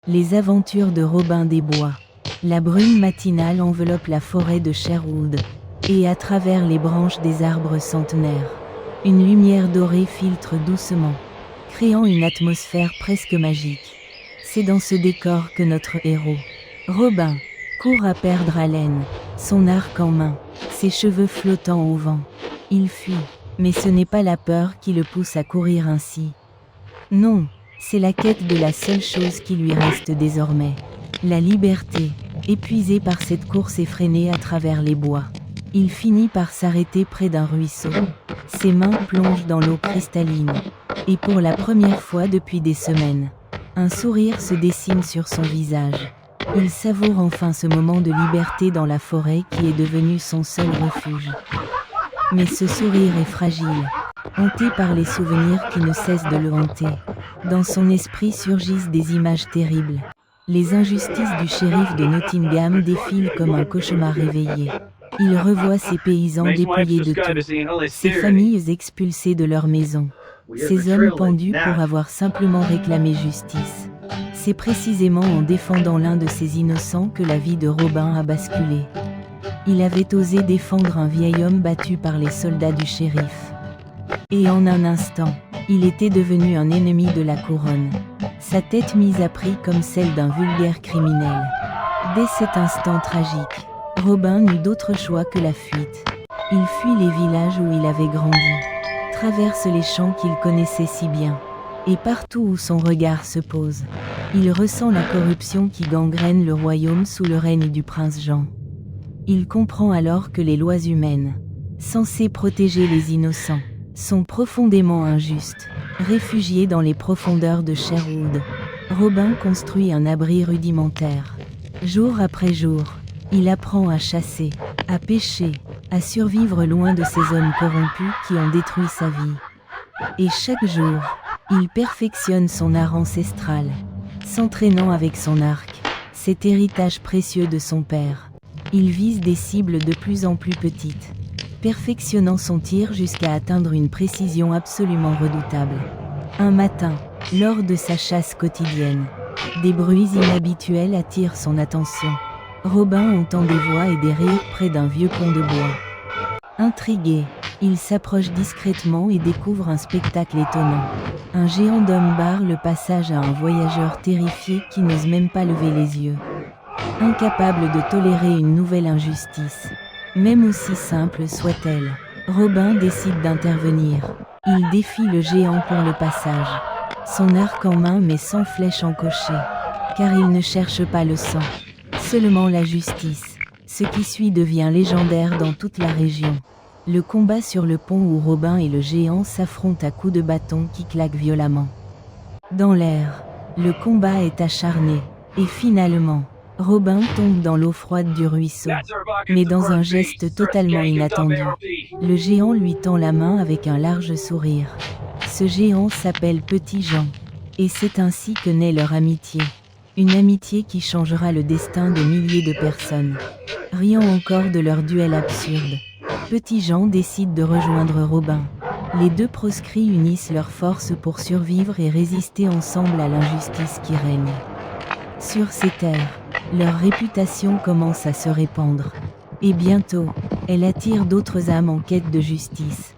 Les aventures de Robin des Bois. La brume matinale enveloppe la forêt de Sherwood, et à travers les branches des arbres centenaires, une lumière dorée filtre doucement, créant une atmosphère presque magique. C'est dans ce décor que notre héros, Robin, court à perdre haleine, son arc en main, ses cheveux flottant au vent. Il fuit, mais ce n'est pas la peur qui le pousse à courir ainsi. Non, c'est la quête de la seule chose qui lui reste désormais, la liberté. Épuisé par cette course effrénée à travers les bois, il finit par s'arrêter près d'un ruisseau. Ses mains plongent dans l'eau cristalline, et pour la première fois depuis des semaines, un sourire se dessine sur son visage. Il savoure enfin ce moment de liberté dans la forêt qui est devenue son seul refuge. Mais ce sourire est fragile, hanté par les souvenirs qui ne cessent de le hanter. Dans son esprit surgissent des images terribles. Les injustices du shérif de Nottingham défilent comme un cauchemar réveillé. Il revoit ses paysans dépouillés de tout, ces familles expulsées de leur maison, ces hommes pendus pour avoir simplement réclamé justice. C'est précisément en défendant l'un de ces innocents que la vie de Robin a basculé. Il avait osé défendre un vieil homme battu par les soldats du shérif. Et en un instant, il était devenu un ennemi de la couronne. Sa tête mise à prix comme celle d'un vulgaire criminel. Dès cet instant tragique, Robin n'eut d'autre choix que la fuite. Il fuit les villages où il avait grandi, traverse les champs qu'il connaissait si bien, et partout où son regard se pose, il ressent la corruption qui gangrène le royaume sous le règne du prince Jean. Il comprend alors que les lois humaines, censées protéger les innocents, sont profondément injustes. Réfugié dans les profondeurs de Sherwood, Robin construit un abri rudimentaire. Jour après jour, il apprend à chasser, à pêcher, à survivre loin de ces hommes corrompus qui ont détruit sa vie. Et chaque jour, il perfectionne son art ancestral, s'entraînant avec son arc, cet héritage précieux de son père. Il vise des cibles de plus en plus petites, perfectionnant son tir jusqu'à atteindre une précision absolument redoutable. Un matin, lors de sa chasse quotidienne, des bruits inhabituels attirent son attention. Robin entend des voix et des rires près d'un vieux pont de bois. Intrigué, il s'approche discrètement et découvre un spectacle étonnant. Un géant d'homme barre le passage à un voyageur terrifié qui n'ose même pas lever les yeux. Incapable de tolérer une nouvelle injustice, même aussi simple soit-elle, Robin décide d'intervenir. Il défie le géant pour le passage, son arc en main mais sans flèche encochée, car il ne cherche pas le sang, seulement la justice. Ce qui suit devient légendaire dans toute la région. Le combat sur le pont où Robin et le géant s'affrontent à coups de bâton qui claquent violemment. Dans l'air, le combat est acharné, et finalement, Robin tombe dans l'eau froide du ruisseau, mais dans un geste totalement inattendu. Le géant lui tend la main avec un large sourire. Ce géant s'appelle Petit Jean, et c'est ainsi que naît leur amitié. Une amitié qui changera le destin de milliers de personnes. Riant encore de leur duel absurde, Petit Jean décide de rejoindre Robin. Les deux proscrits unissent leurs forces pour survivre et résister ensemble à l'injustice qui règne. Sur ces terres, leur réputation commence à se répandre. Et bientôt, elle attire d'autres âmes en quête de justice.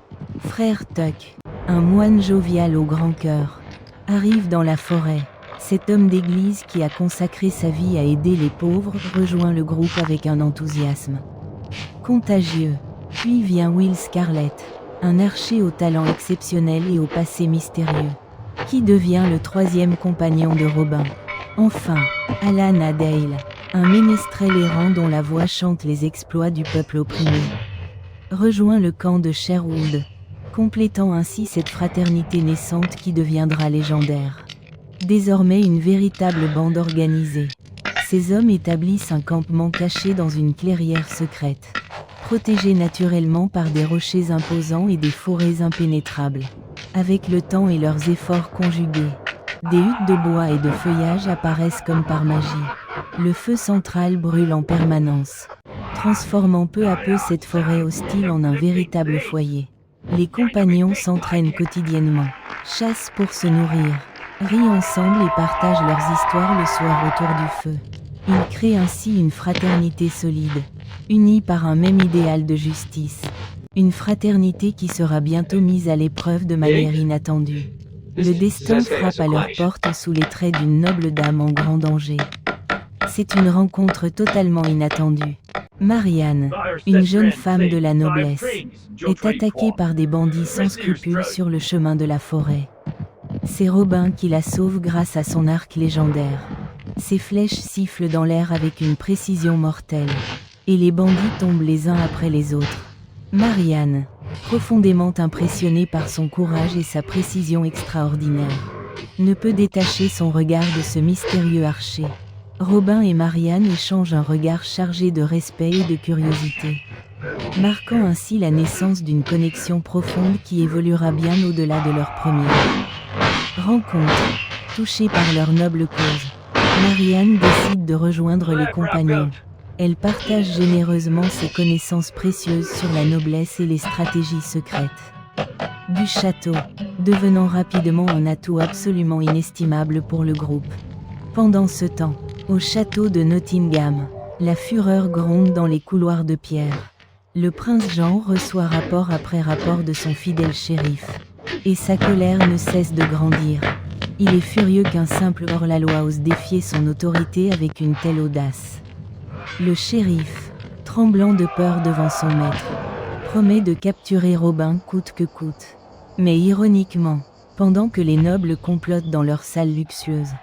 Frère Tuck, un moine jovial au grand cœur, arrive dans la forêt. Cet homme d'église qui a consacré sa vie à aider les pauvres rejoint le groupe avec un enthousiasme contagieux. Puis vient Will Scarlet, un archer au talent exceptionnel et au passé mystérieux, qui devient le troisième compagnon de Robin. Enfin, Alan Adale, un ménestrel errant dont la voix chante les exploits du peuple opprimé, rejoint le camp de Sherwood, complétant ainsi cette fraternité naissante qui deviendra légendaire. Désormais une véritable bande organisée. Ces hommes établissent un campement caché dans une clairière secrète, protégé naturellement par des rochers imposants et des forêts impénétrables. Avec le temps et leurs efforts conjugués, des huttes de bois et de feuillage apparaissent comme par magie. Le feu central brûle en permanence, transformant peu à peu cette forêt hostile en un véritable foyer. Les compagnons s'entraînent quotidiennement, chassent pour se nourrir, rient ensemble et partagent leurs histoires le soir autour du feu. Ils créent ainsi une fraternité solide, unie par un même idéal de justice. Une fraternité qui sera bientôt mise à l'épreuve de manière inattendue. Le destin frappe à leur porte sous les traits d'une noble dame en grand danger. C'est une rencontre totalement inattendue. Marianne, une jeune femme de la noblesse, est attaquée par des bandits sans scrupules sur le chemin de la forêt. C'est Robin qui la sauve grâce à son arc légendaire. Ses flèches sifflent dans l'air avec une précision mortelle, et les bandits tombent les uns après les autres. Marianne, profondément impressionnée par son courage et sa précision extraordinaire, ne peut détacher son regard de ce mystérieux archer. Robin et Marianne échangent un regard chargé de respect et de curiosité, marquant ainsi la naissance d'une connexion profonde qui évoluera bien au-delà de leur première rencontre. Touchée par leur noble cause, Marianne décide de rejoindre les compagnons. Elle partage généreusement ses connaissances précieuses sur la noblesse et les stratégies secrètes du château, devenant rapidement un atout absolument inestimable pour le groupe. Pendant ce temps, au château de Nottingham, la fureur gronde dans les couloirs de pierre. Le prince Jean reçoit rapport après rapport de son fidèle shérif, et sa colère ne cesse de grandir. Il est furieux qu'un simple hors-la-loi ose défier son autorité avec une telle audace. Le shérif, tremblant de peur devant son maître, promet de capturer Robin coûte que coûte. Mais ironiquement, pendant que les nobles complotent dans leurs salles luxueuses,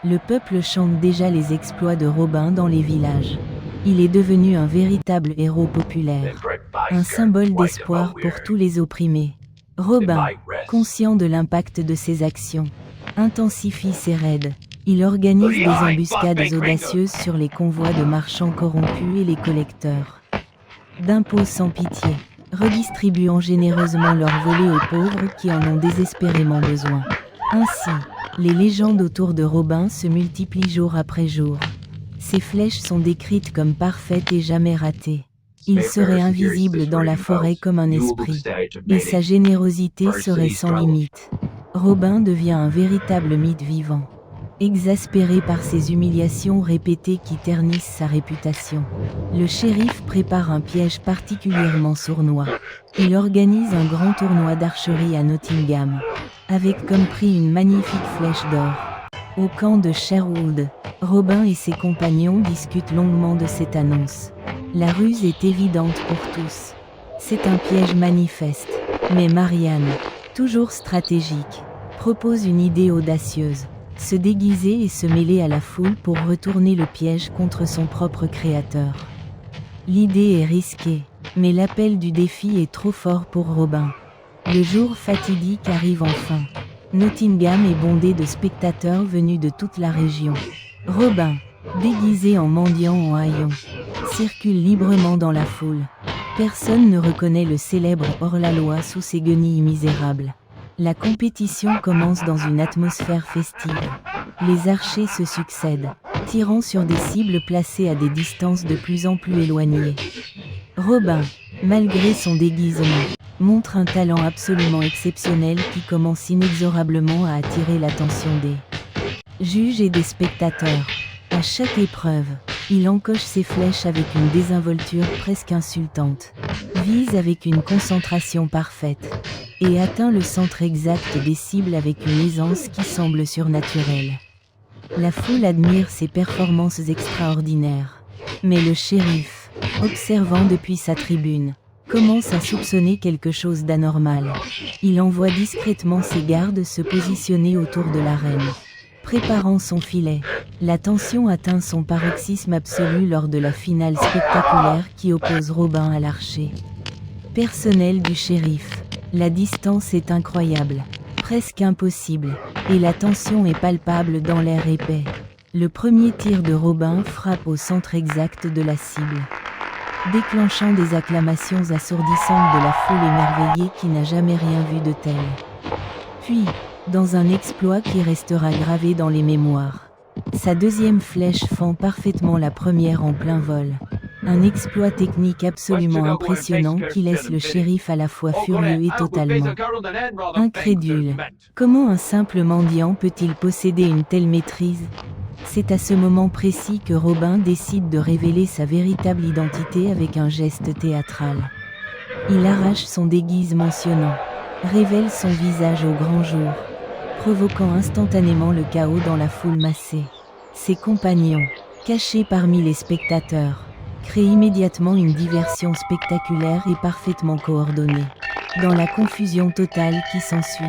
le peuple chante déjà les exploits de Robin dans les villages. Il est devenu un véritable héros populaire, un symbole d'espoir pour tous les opprimés. Robin, conscient de l'impact de ses actions, intensifie ses raids. Il organise des embuscades audacieuses sur les convois de marchands corrompus et les collecteurs d'impôts sans pitié, redistribuant généreusement leurs volets aux pauvres qui en ont désespérément besoin. Ainsi, les légendes autour de Robin se multiplient jour après jour. Ses flèches sont décrites comme parfaites et jamais ratées. Il serait invisible dans la forêt comme un esprit, et sa générosité serait sans limite. Robin devient un véritable mythe vivant, exaspéré par ces humiliations répétées qui ternissent sa réputation. Le shérif prépare un piège particulièrement sournois. Il organise un grand tournoi d'archerie à Nottingham, avec comme prix une magnifique flèche d'or. Au camp de Sherwood, Robin et ses compagnons discutent longuement de cette annonce. La ruse est évidente pour tous. C'est un piège manifeste, mais Marianne, toujours stratégique, propose une idée audacieuse. Se déguiser et se mêler à la foule pour retourner le piège contre son propre créateur. L'idée est risquée, mais l'appel du défi est trop fort pour Robin. Le jour fatidique arrive enfin. Nottingham est bondé de spectateurs venus de toute la région. Robin, déguisé en mendiant en haillons, circule librement dans la foule. Personne ne reconnaît le célèbre hors-la-loi sous ses guenilles misérables. La compétition commence dans une atmosphère festive. Les archers se succèdent, tirant sur des cibles placées à des distances de plus en plus éloignées. Robin, malgré son déguisement, montre un talent absolument exceptionnel qui commence inexorablement à attirer l'attention des juges et des spectateurs. À chaque épreuve, il encoche ses flèches avec une désinvolture presque insultante, vise avec une concentration parfaite, et atteint le centre exact des cibles avec une aisance qui semble surnaturelle. La foule admire ses performances extraordinaires, mais le shérif, observant depuis sa tribune, commence à soupçonner quelque chose d'anormal. Il envoie discrètement ses gardes se positionner autour de l'arène. Préparant son filet, la tension atteint son paroxysme absolu lors de la finale spectaculaire qui oppose Robin à l'archer. Personnel du shérif, la distance est incroyable, presque impossible, et la tension est palpable dans l'air épais. Le premier tir de Robin frappe au centre exact de la cible, déclenchant des acclamations assourdissantes de la foule émerveillée qui n'a jamais rien vu de tel. Puis, dans un exploit qui restera gravé dans les mémoires, sa deuxième flèche fend parfaitement la première en plein vol. Un exploit technique absolument impressionnant qui laisse le shérif à la fois furieux et totalement incrédule. Comment un simple mendiant peut-il posséder une telle maîtrise ? C'est à ce moment précis que Robin décide de révéler sa véritable identité avec un geste théâtral. Il arrache son déguisement sonnant, révèle son visage au grand jour, provoquant instantanément le chaos dans la foule massée. Ses compagnons, cachés parmi les spectateurs, créent immédiatement une diversion spectaculaire et parfaitement coordonnée. Dans la confusion totale qui s'ensuit,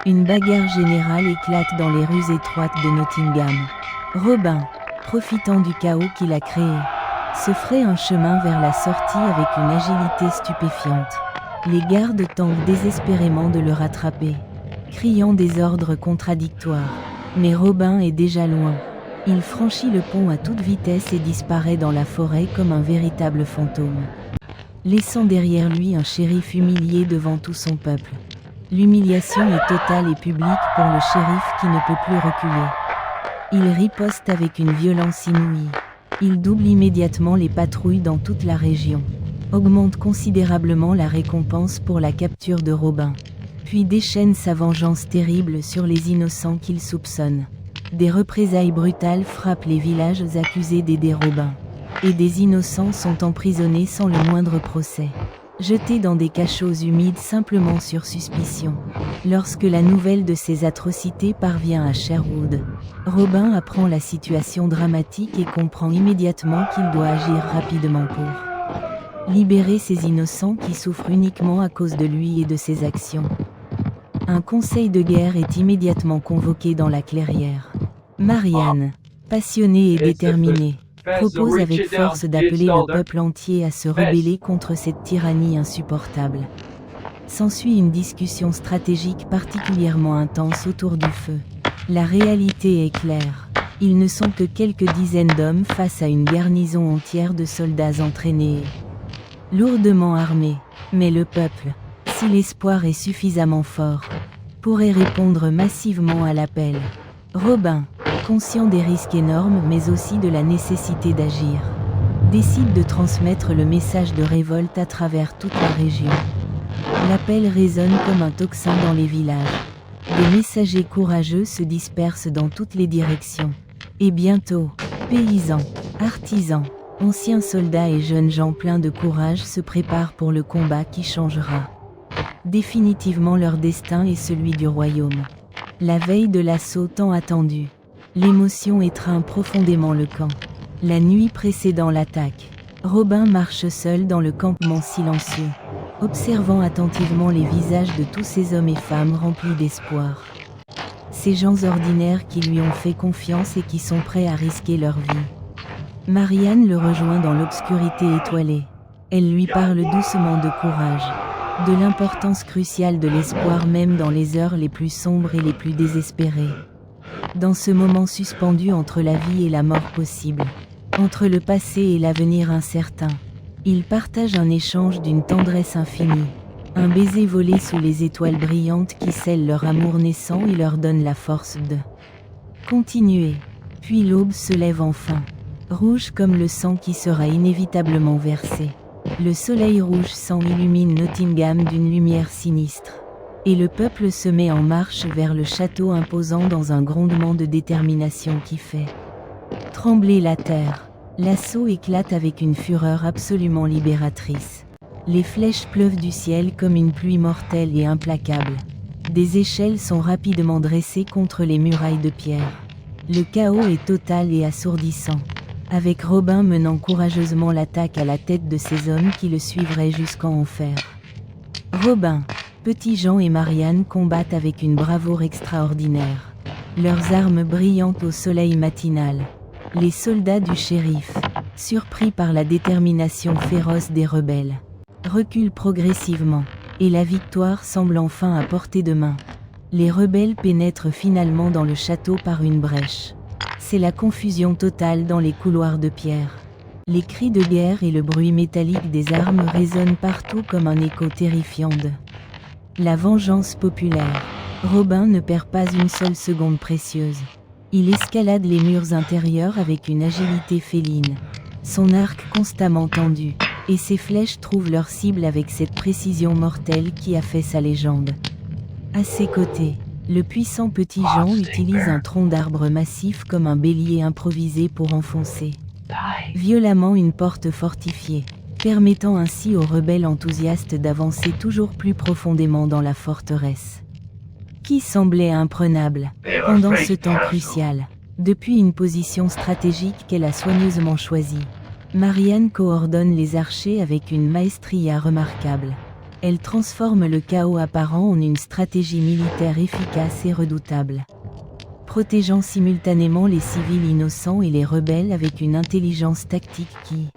une bagarre générale éclate dans les rues étroites de Nottingham. Robin, profitant du chaos qu'il a créé, se fraye un chemin vers la sortie avec une agilité stupéfiante. Les gardes tentent désespérément de le rattraper, criant des ordres contradictoires. Mais Robin est déjà loin. Il franchit le pont à toute vitesse et disparaît dans la forêt comme un véritable fantôme, laissant derrière lui un shérif humilié devant tout son peuple. L'humiliation est totale et publique pour le shérif qui ne peut plus reculer. Il riposte avec une violence inouïe. Il double immédiatement les patrouilles dans toute la région, augmente considérablement la récompense pour la capture de Robin, puis déchaîne sa vengeance terrible sur les innocents qu'il soupçonne. Des représailles brutales frappent les villages accusés d'aider Robin, et des innocents sont emprisonnés sans le moindre procès, jetés dans des cachots humides simplement sur suspicion. Lorsque la nouvelle de ces atrocités parvient à Sherwood, Robin apprend la situation dramatique et comprend immédiatement qu'il doit agir rapidement pour libérer ces innocents qui souffrent uniquement à cause de lui et de ses actions. Un conseil de guerre est immédiatement convoqué dans la clairière. Marianne, passionnée et déterminée, propose avec force d'appeler le peuple entier à se rebeller contre cette tyrannie insupportable. S'ensuit une discussion stratégique particulièrement intense autour du feu. La réalité est claire. Ils ne sont que quelques dizaines d'hommes face à une garnison entière de soldats entraînés et lourdement armés. Mais le peuple, si l'espoir est suffisamment fort, pourrait répondre massivement à l'appel. Robin, conscient des risques énormes mais aussi de la nécessité d'agir, décide de transmettre le message de révolte à travers toute la région. L'appel résonne comme un tocsin dans les villages. Des messagers courageux se dispersent dans toutes les directions. Et bientôt, paysans, artisans, anciens soldats et jeunes gens pleins de courage se préparent pour le combat qui changera définitivement leur destin et celui du royaume. La veille de l'assaut tant attendu, l'émotion étreint profondément le camp. La nuit précédant l'attaque, Robin marche seul dans le campement silencieux, observant attentivement les visages de tous ces hommes et femmes remplis d'espoir. Ces gens ordinaires qui lui ont fait confiance et qui sont prêts à risquer leur vie. Marianne le rejoint dans l'obscurité étoilée. Elle lui parle doucement de courage, de l'importance cruciale de l'espoir même dans les heures les plus sombres et les plus désespérées. Dans ce moment suspendu entre la vie et la mort possible, entre le passé et l'avenir incertain, ils partagent un échange d'une tendresse infinie, un baiser volé sous les étoiles brillantes qui scellent leur amour naissant et leur donne la force de continuer. Puis l'aube se lève enfin, rouge comme le sang qui sera inévitablement versé. Le soleil rouge sang illumine Nottingham d'une lumière sinistre, et le peuple se met en marche vers le château imposant dans un grondement de détermination qui fait trembler la terre. L'assaut éclate avec une fureur absolument libératrice. Les flèches pleuvent du ciel comme une pluie mortelle et implacable. Des échelles sont rapidement dressées contre les murailles de pierre. Le chaos est total et assourdissant, avec Robin menant courageusement l'attaque à la tête de ces hommes qui le suivraient jusqu'en enfer. Robin, Petit Jean et Marianne combattent avec une bravoure extraordinaire, leurs armes brillantes au soleil matinal. Les soldats du shérif, surpris par la détermination féroce des rebelles, reculent progressivement, et la victoire semble enfin à portée de main. Les rebelles pénètrent finalement dans le château par une brèche. C'est la confusion totale dans les couloirs de pierre. Les cris de guerre et le bruit métallique des armes résonnent partout comme un écho terrifiant de la vengeance populaire. Robin ne perd pas une seule seconde précieuse. Il escalade les murs intérieurs avec une agilité féline, son arc constamment tendu, et ses flèches trouvent leur cible avec cette précision mortelle qui a fait sa légende. À ses côtés, le puissant petit Jean utilise un tronc d'arbre massif comme un bélier improvisé pour enfoncer violemment une porte fortifiée, permettant ainsi aux rebelles enthousiastes d'avancer toujours plus profondément dans la forteresse, qui semblait imprenable pendant ce temps crucial. Depuis une position stratégique qu'elle a soigneusement choisie, Marianne coordonne les archers avec une maestria remarquable. Elle transforme le chaos apparent en une stratégie militaire efficace et redoutable, protégeant simultanément les civils innocents et les rebelles avec une intelligence tactique qui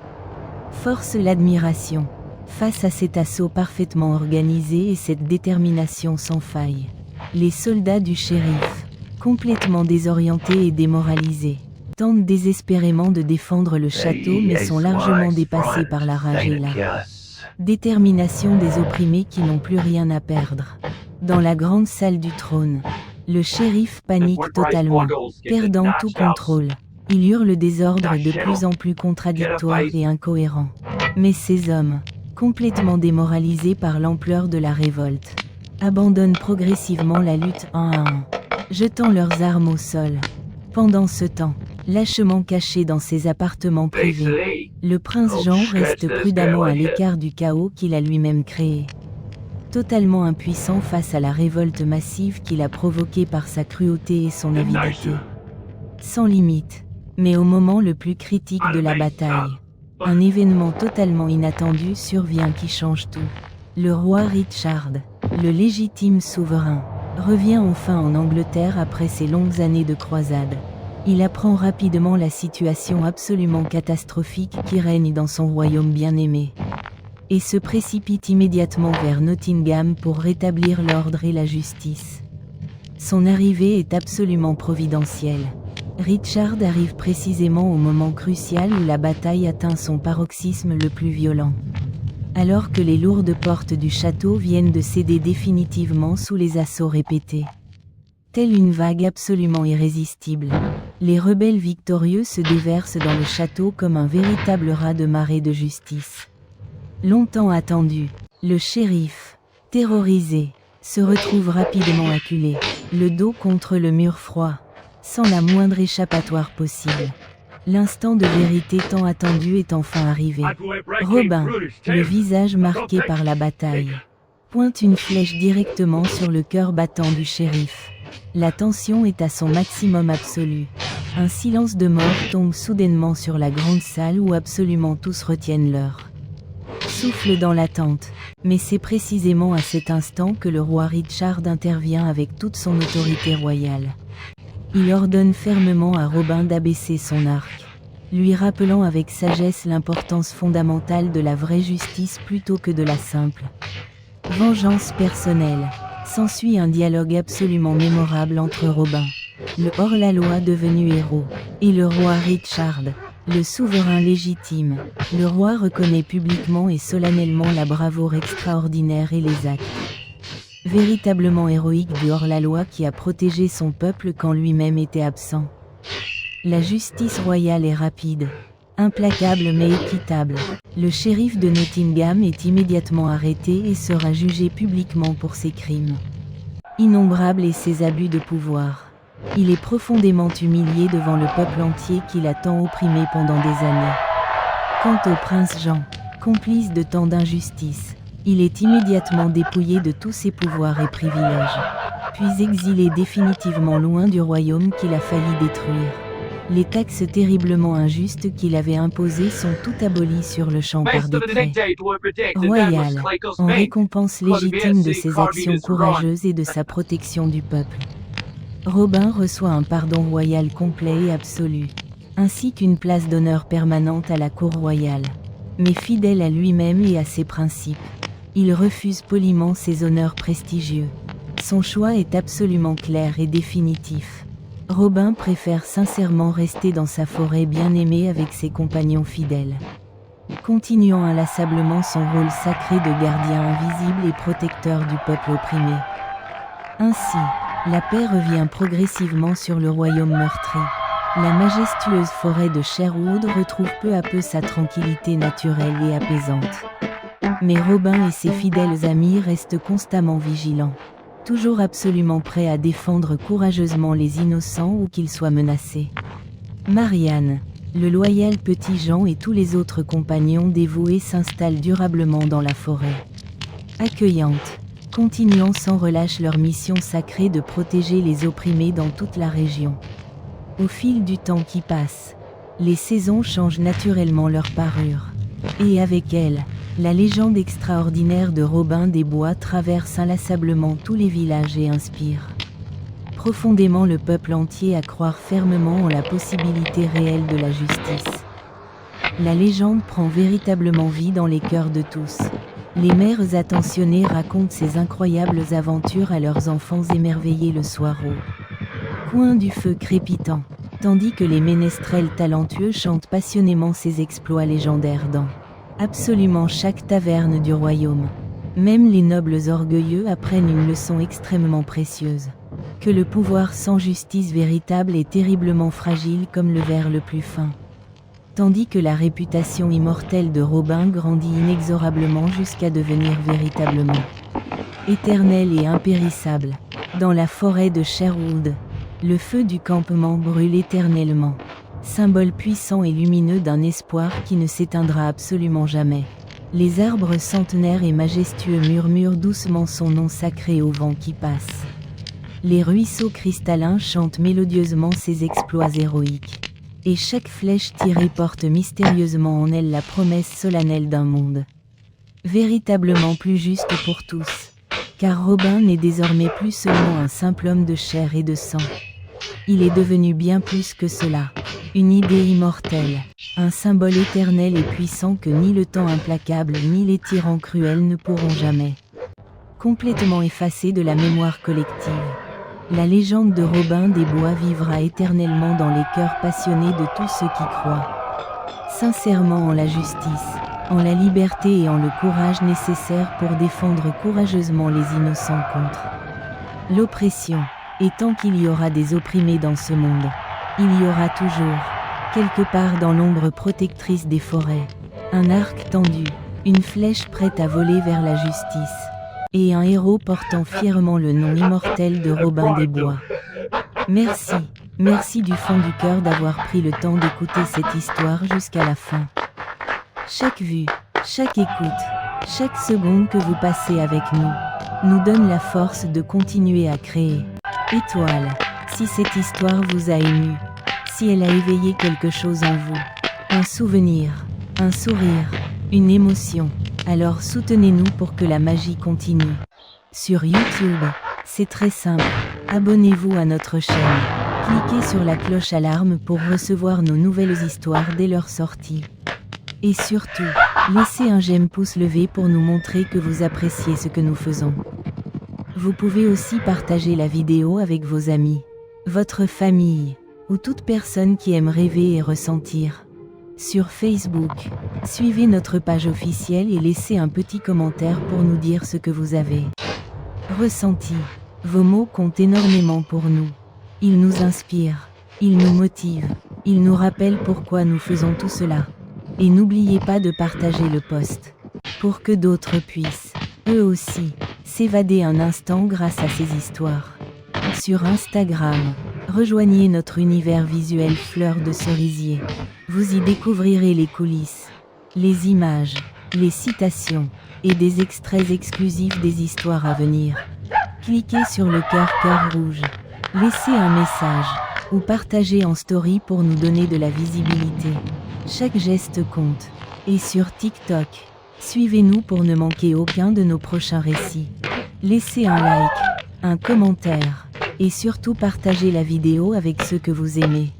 force l'admiration. Face à cet assaut parfaitement organisé et cette détermination sans faille, les soldats du shérif, complètement désorientés et démoralisés, tentent désespérément de défendre le château mais sont largement dépassés par la rage et la détermination des opprimés qui n'ont plus rien à perdre. Dans la grande salle du trône, le shérif panique totalement, perdant tout contrôle. Il hurle des ordres de plus en plus contradictoires et incohérents. Mais ces hommes, complètement démoralisés par l'ampleur de la révolte, abandonnent progressivement la lutte un à un, jetant leurs armes au sol. Pendant ce temps, lâchement caché dans ses appartements privés, le prince Jean reste prudemment à l'écart du chaos qu'il a lui-même créé. Totalement impuissant face à la révolte massive qu'il a provoquée par sa cruauté et son avidité. Sans limite, mais au moment le plus critique de la bataille, un événement totalement inattendu survient qui change tout. Le roi Richard, le légitime souverain, revient enfin en Angleterre après ses longues années de croisade. Il apprend rapidement la situation absolument catastrophique qui règne dans son royaume bien-aimé, et se précipite immédiatement vers Nottingham pour rétablir l'ordre et la justice. Son arrivée est absolument providentielle. Richard arrive précisément au moment crucial où la bataille atteint son paroxysme le plus violent. Alors que les lourdes portes du château viennent de céder définitivement sous les assauts répétés. Telle une vague absolument irrésistible, les rebelles victorieux se déversent dans le château comme un véritable raz de marée de justice. Longtemps attendu, le shérif, terrorisé, se retrouve rapidement acculé, le dos contre le mur froid, sans la moindre échappatoire possible. L'instant de vérité tant attendu est enfin arrivé. Robin, le visage marqué par la bataille, pointe une flèche directement sur le cœur battant du shérif. La tension est à son maximum absolu. Un silence de mort tombe soudainement sur la grande salle où absolument tous retiennent l'heure. Souffle dans l'attente, mais c'est précisément à cet instant que le roi Richard intervient avec toute son autorité royale. Il ordonne fermement à Robin d'abaisser son arc, lui rappelant avec sagesse l'importance fondamentale de la vraie justice plutôt que de la simple vengeance personnelle. S'ensuit un dialogue absolument mémorable entre Robin, le hors-la-loi devenu héros, et le roi Richard, le souverain légitime. Le roi reconnaît publiquement et solennellement la bravoure extraordinaire et les actes véritablement héroïque du hors-la-loi qui a protégé son peuple quand lui-même était absent. La justice royale est rapide, implacable mais équitable. Le shérif de Nottingham est immédiatement arrêté et sera jugé publiquement pour ses crimes innombrables et ses abus de pouvoir. Il est profondément humilié devant le peuple entier qui l'a tant opprimé pendant des années. Quant au prince Jean, complice de tant d'injustices, il est immédiatement dépouillé de tous ses pouvoirs et privilèges, puis exilé définitivement loin du royaume qu'il a failli détruire. Les taxes terriblement injustes qu'il avait imposées sont toutes abolies sur le champ par décret royal, en récompense légitime de ses actions courageuses et de sa protection du peuple. Robin reçoit un pardon royal complet et absolu, ainsi qu'une place d'honneur permanente à la cour royale. Mais fidèle à lui-même et à ses principes, il refuse poliment ces honneurs prestigieux. Son choix est absolument clair et définitif. Robin préfère sincèrement rester dans sa forêt bien-aimée avec ses compagnons fidèles, continuant inlassablement son rôle sacré de gardien invisible et protecteur du peuple opprimé. Ainsi, la paix revient progressivement sur le royaume meurtri. La majestueuse forêt de Sherwood retrouve peu à peu sa tranquillité naturelle et apaisante. Mais Robin et ses fidèles amis restent constamment vigilants, toujours absolument prêts à défendre courageusement les innocents où qu'ils soient menacés. Marianne, le loyal petit Jean et tous les autres compagnons dévoués s'installent durablement dans la forêt. Accueillante, continuant sans relâche leur mission sacrée de protéger les opprimés dans toute la région. Au fil du temps qui passe, les saisons changent naturellement leur parure. Et avec elles, la légende extraordinaire de Robin des Bois traverse inlassablement tous les villages et inspire profondément le peuple entier à croire fermement en la possibilité réelle de la justice. La légende prend véritablement vie dans les cœurs de tous. Les mères attentionnées racontent ces incroyables aventures à leurs enfants émerveillés le soir au coin du feu crépitant, tandis que les ménestrels talentueux chantent passionnément ces exploits légendaires dans absolument chaque taverne du royaume. Même les nobles orgueilleux apprennent une leçon extrêmement précieuse. Que le pouvoir sans justice véritable est terriblement fragile comme le verre le plus fin. Tandis que la réputation immortelle de Robin grandit inexorablement jusqu'à devenir véritablement éternelle et impérissable. Dans la forêt de Sherwood, le feu du campement brûle éternellement, symbole puissant et lumineux d'un espoir qui ne s'éteindra absolument jamais. Les arbres centenaires et majestueux murmurent doucement son nom sacré au vent qui passe. Les ruisseaux cristallins chantent mélodieusement ses exploits héroïques. Et chaque flèche tirée porte mystérieusement en elle la promesse solennelle d'un monde véritablement plus juste pour tous. Car Robin n'est désormais plus seulement un simple homme de chair et de sang. Il est devenu bien plus que cela. Une idée immortelle, un symbole éternel et puissant que ni le temps implacable ni les tyrans cruels ne pourront jamais complètement effacer de la mémoire collective. La légende de Robin des Bois vivra éternellement dans les cœurs passionnés de tous ceux qui croient sincèrement en la justice, en la liberté et en le courage nécessaire pour défendre courageusement les innocents contre l'oppression. Et tant qu'il y aura des opprimés dans ce monde, il y aura toujours, quelque part dans l'ombre protectrice des forêts, un arc tendu, une flèche prête à voler vers la justice, et un héros portant fièrement le nom immortel de Robin des Bois. Merci, merci du fond du cœur d'avoir pris le temps d'écouter cette histoire jusqu'à la fin. Chaque vue, chaque écoute, chaque seconde que vous passez avec nous donne la force de continuer à créer. Étoile, si cette histoire vous a ému, si elle a éveillé quelque chose en vous, un souvenir, un sourire, une émotion, alors soutenez-nous pour que la magie continue. Sur YouTube, c'est très simple, abonnez-vous à notre chaîne, cliquez sur la cloche alarme pour recevoir nos nouvelles histoires dès leur sortie. Et surtout, laissez un j'aime pouce levé pour nous montrer que vous appréciez ce que nous faisons. Vous pouvez aussi partager la vidéo avec vos amis, votre famille, ou toute personne qui aime rêver et ressentir. Sur Facebook, suivez notre page officielle et laissez un petit commentaire pour nous dire ce que vous avez ressenti. Vos mots comptent énormément pour nous. Ils nous inspirent, ils nous motivent, ils nous rappellent pourquoi nous faisons tout cela. Et n'oubliez pas de partager le post, pour que d'autres puissent, eux aussi, s'évader un instant grâce à ces histoires. Sur Instagram, rejoignez notre univers visuel Fleur de Cerisier. Vous y découvrirez les coulisses, les images, les citations, et des extraits exclusifs des histoires à venir. Cliquez sur le cœur rouge, laissez un message, ou partagez en story pour nous donner de la visibilité. Chaque geste compte. Et sur TikTok, suivez-nous pour ne manquer aucun de nos prochains récits. Laissez un like, un commentaire, et surtout partagez la vidéo avec ceux que vous aimez.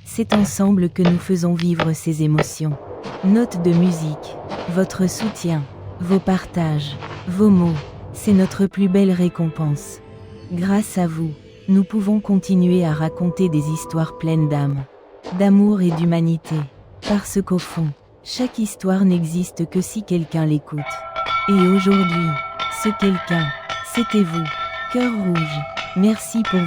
C'est ensemble que nous faisons vivre ces émotions. Notes de musique, votre soutien, vos partages, vos mots, c'est notre plus belle récompense. Grâce à vous, nous pouvons continuer à raconter des histoires pleines d'âme, d'amour et d'humanité. Parce qu'au fond, chaque histoire n'existe que si quelqu'un l'écoute. Et aujourd'hui, ce quelqu'un, c'était vous. Cœur rouge, merci pour